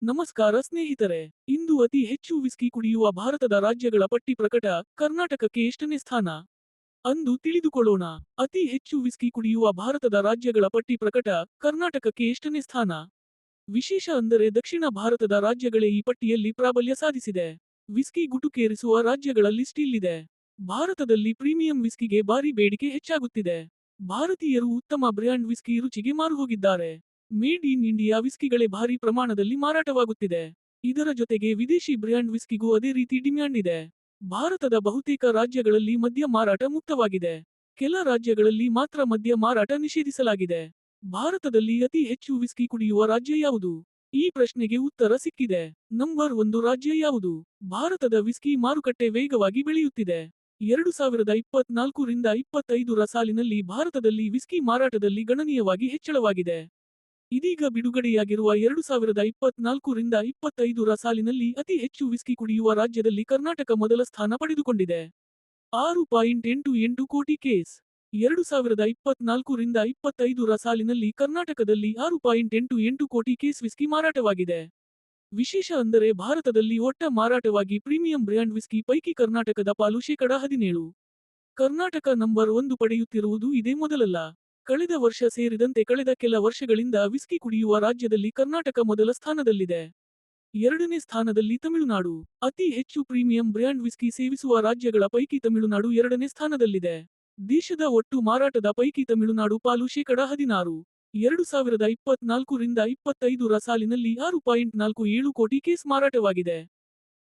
ನಮಸ್ಕಾರ ಸ್ನೇಹಿತರೆ. ಇಂದು ಅತಿ ಹೆಚ್ಚು ವಿಸ್ಕಿ ಕುಡಿಯುವ ಭಾರತದ ರಾಜ್ಯಗಳ ಪಟ್ಟಿ ಪ್ರಕಟ. ಕರ್ನಾಟಕಕ್ಕೆ ಎಷ್ಟನೇ ಸ್ಥಾನ ಅಂದು ತಿಳಿದುಕೊಳ್ಳೋಣ. ಅತಿ ಹೆಚ್ಚು ವಿಸ್ಕಿ ಕುಡಿಯುವ ಭಾರತದ ರಾಜ್ಯಗಳ ಪಟ್ಟಿ ಪ್ರಕಟ. ಕರ್ನಾಟಕಕ್ಕೆ ಎಷ್ಟನೇ ಸ್ಥಾನ. ವಿಶೇಷ ಅಂದರೆ ದಕ್ಷಿಣ ಭಾರತದ ರಾಜ್ಯಗಳೇ ಈ ಪಟ್ಟಿಯಲ್ಲಿ ಪ್ರಾಬಲ್ಯ ಸಾಧಿಸಿದೆ. ವಿಸ್ಕಿ ಗುಟುಕೇರಿಸುವ ರಾಜ್ಯಗಳ ಲಿಸ್ಟ್ ಇಲ್ಲಿದೆ. ಭಾರತದಲ್ಲಿ ಪ್ರೀಮಿಯಂ ವಿಸ್ಕಿಗೆ ಭಾರಿ ಬೇಡಿಕೆ ಹೆಚ್ಚಾಗುತ್ತಿದೆ. ಭಾರತೀಯರು ಉತ್ತಮ ಬ್ರ್ಯಾಂಡ್ ವಿಸ್ಕಿ ರುಚಿಗೆ ಮಾರುಹೋಗಿದ್ದಾರೆ. ಮೇಡ್ ಇನ್ ಇಂಡಿಯಾ ವಿಸ್ಕಿಗಳೇ ಭಾರಿ ಪ್ರಮಾಣದಲ್ಲಿ ಮಾರಾಟವಾಗುತ್ತಿದೆ. ಇದರ ಜೊತೆಗೆ ವಿದೇಶಿ ಬ್ರ್ಯಾಂಡ್ ವಿಸ್ಕಿಗೂ ಅದೇ ರೀತಿ ಡಿಮ್ಯಾಂಡ್ ಇದೆ. ಭಾರತದ ಬಹುತೇಕ ರಾಜ್ಯಗಳಲ್ಲಿ ಮದ್ಯ ಮಾರಾಟ ಮುಕ್ತವಾಗಿದೆ. ಕೆಲ ರಾಜ್ಯಗಳಲ್ಲಿ ಮಾತ್ರ ಮದ್ಯ ಮಾರಾಟ ನಿಷೇಧಿಸಲಾಗಿದೆ. ಭಾರತದಲ್ಲಿ ಅತಿ ಹೆಚ್ಚು ವಿಸ್ಕಿ ಕುಡಿಯುವ ರಾಜ್ಯ ಯಾವುದು? ಈ ಪ್ರಶ್ನೆಗೆ ಉತ್ತರ ಸಿಕ್ಕಿದೆ. ನಂಬರ್ 1 ರಾಜ್ಯ ಯಾವುದು? ಭಾರತದ ವಿಸ್ಕಿ ಮಾರುಕಟ್ಟೆ ವೇಗವಾಗಿ ಬೆಳೆಯುತ್ತಿದೆ. 2024 ರಿಂದ 25ರ ಸಾಲಿನಲ್ಲಿ ಭಾರತದಲ್ಲಿ ವಿಸ್ಕಿ ಮಾರಾಟದಲ್ಲಿ ಗಣನೀಯವಾಗಿ ಹೆಚ್ಚಳವಾಗಿದೆ. ಇದೀಗ ಬಿಡುಗಡೆಯಾಗಿರುವ 2024 ರಿಂದ 25ರ ಸಾಲಿನಲ್ಲಿ ಅತಿ ಹೆಚ್ಚು ವಿಸ್ಕಿ ಕುಡಿಯುವ ರಾಜ್ಯದಲ್ಲಿ ಕರ್ನಾಟಕ ಮೊದಲ ಸ್ಥಾನ ಪಡೆದುಕೊಂಡಿದೆ. 6.88 ಕೋಟಿ ಕೇಸ್. 2024 ರಿಂದ 25ರ ಸಾಲಿನಲ್ಲಿ ಕರ್ನಾಟಕದಲ್ಲಿ 6.88 ಕೋಟಿ ಕೇಸ್ ವಿಸ್ಕಿ ಮಾರಾಟವಾಗಿದೆ. ವಿಶೇಷ ಅಂದರೆ ಭಾರತದಲ್ಲಿ ಒಟ್ಟ ಮಾರಾಟವಾಗಿ ಪ್ರೀಮಿಯಂ ಬ್ರ್ಯಾಂಡ್ ವಿಸ್ಕಿ ಪೈಕಿ ಕರ್ನಾಟಕದ ಪಾಲು ಶೇಕಡ 17. ಕರ್ನಾಟಕ ನಂಬರ್ 1 ಪಡೆಯುತ್ತಿರುವುದು ಇದೇ ಮೊದಲಲ್ಲ. ಕಳೆದ ವರ್ಷ ಸೇರಿದಂತೆ ಕಳೆದ ಕೆಲ ವರ್ಷಗಳಿಂದ ವಿಸ್ಕಿ ಕುಡಿಯುವ ರಾಜ್ಯದಲ್ಲಿ ಕರ್ನಾಟಕ ಮೊದಲ ಸ್ಥಾನದಲ್ಲಿದೆ. ಎರಡನೇ ಸ್ಥಾನದಲ್ಲಿ ತಮಿಳುನಾಡು. ಅತಿ ಹೆಚ್ಚು ಪ್ರೀಮಿಯಂ ಬ್ರ್ಯಾಂಡ್ ವಿಸ್ಕಿ ಸೇವಿಸುವ ರಾಜ್ಯಗಳ ಪೈಕಿ ತಮಿಳುನಾಡು ಎರಡನೇ ಸ್ಥಾನದಲ್ಲಿದೆ. ದೇಶದ ಒಟ್ಟು ಮಾರಾಟದ ಪೈಕಿ ತಮಿಳುನಾಡು ಪಾಲು ಶೇಕಡ 16. 2024 ರಿಂದ 25ರ ಸಾಲಿನಲ್ಲಿ 6.47 ಕೋಟಿ ಕೇಸ್ ಮಾರಾಟವಾಗಿದೆ.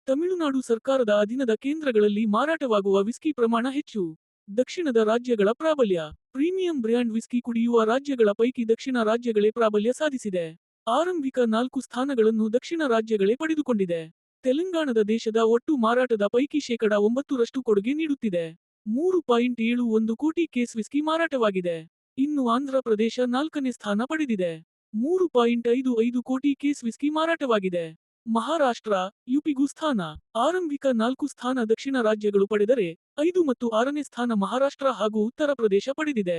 ತಮಿಳುನಾಡು ಸರ್ಕಾರದ ಅಧೀನದ ಕೇಂದ್ರಗಳಲ್ಲಿ ಮಾರಾಟವಾಗುವ ವಿಸ್ಕಿ ಪ್ರಮಾಣ ಹೆಚ್ಚು. ದಕ್ಷಿಣದ ರಾಜ್ಯಗಳ ಪ್ರಾಬಲ್ಯ. ಪ್ರೀಮಿಯಂ ಬ್ರ್ಯಾಂಡ್ ವಿಸ್ಕಿ ಕುಡಿಯುವ ರಾಜ್ಯಗಳ ಪೈಕಿ ದಕ್ಷಿಣ ರಾಜ್ಯಗಳೇ ಪ್ರಾಬಲ್ಯ ಸಾಧಿಸಿದೆ. ಆರಂಭಿಕ 4 ಸ್ಥಾನಗಳನ್ನು ದಕ್ಷಿಣ ರಾಜ್ಯಗಳೇ ಪಡೆದುಕೊಂಡಿದೆ. ತೆಲಂಗಾಣದ ದೇಶದ ಒಟ್ಟು ಮಾರಾಟದ ಪೈಕಿ ಶೇಕಡ 9ರಷ್ಟು ಕೊಡುಗೆ ನೀಡುತ್ತಿದೆ. 3.71 ಕೋಟಿ ಕೇಸ್ ವಿಸ್ಕಿ ಮಾರಾಟವಾಗಿದೆ. ಇನ್ನು ಆಂಧ್ರ ಪ್ರದೇಶ 4ನೇ ಸ್ಥಾನ ಪಡೆದಿದೆ. 3.55 ಕೋಟಿ ಕೇಸ್ ವಿಸ್ಕಿ ಮಾರಾಟವಾಗಿದೆ. ಮಹಾರಾಷ್ಟ್ರ, ಯುಪಿಗೂ ಸ್ಥಾನ. ಆರಂಭಿಕ 4 ಸ್ಥಾನ ದಕ್ಷಿಣ ರಾಜ್ಯಗಳು ಪಡೆದರೆ 5 ಮತ್ತು 6ನೇ ಸ್ಥಾನ ಮಹಾರಾಷ್ಟ್ರ ಹಾಗೂ ಉತ್ತರ ಪ್ರದೇಶ ಪಡೆದಿದೆ.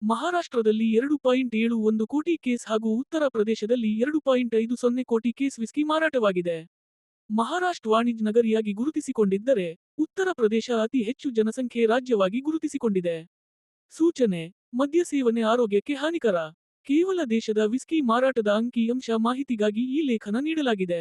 ಮಹಾರಾಷ್ಟ್ರದಲ್ಲಿ 2.71 ಕೋಟಿ ಕೇಸ್ ಹಾಗೂ ಉತ್ತರ ಪ್ರದೇಶದಲ್ಲಿ 2.50 ಕೋಟಿ ಕೇಸ್ ವಿಸ್ಕಿ ಮಾರಾಟವಾಗಿದೆ. ಮಹಾರಾಷ್ಟ್ರ ವಾಣಿಜ್ಯ ನಗರಿಯಾಗಿ ಗುರುತಿಸಿಕೊಂಡಿದ್ದರೆ, ಉತ್ತರ ಪ್ರದೇಶ ಅತಿ ಹೆಚ್ಚು ಜನಸಂಖ್ಯೆ ರಾಜ್ಯವಾಗಿ ಗುರುತಿಸಿಕೊಂಡಿದೆ. ಸೂಚನೆ: ಮದ್ಯ ಸೇವನೆ ಆರೋಗ್ಯಕ್ಕೆ ಹಾನಿಕರ. ಕೇವಲ ದೇಶದ ವಿಸ್ಕಿ ಮಾರಾಟದ ಅಂಕಿ ಅಂಶ ಮಾಹಿತಿಗಾಗಿ ಈ ಲೇಖನ ನೀಡಲಾಗಿದೆ.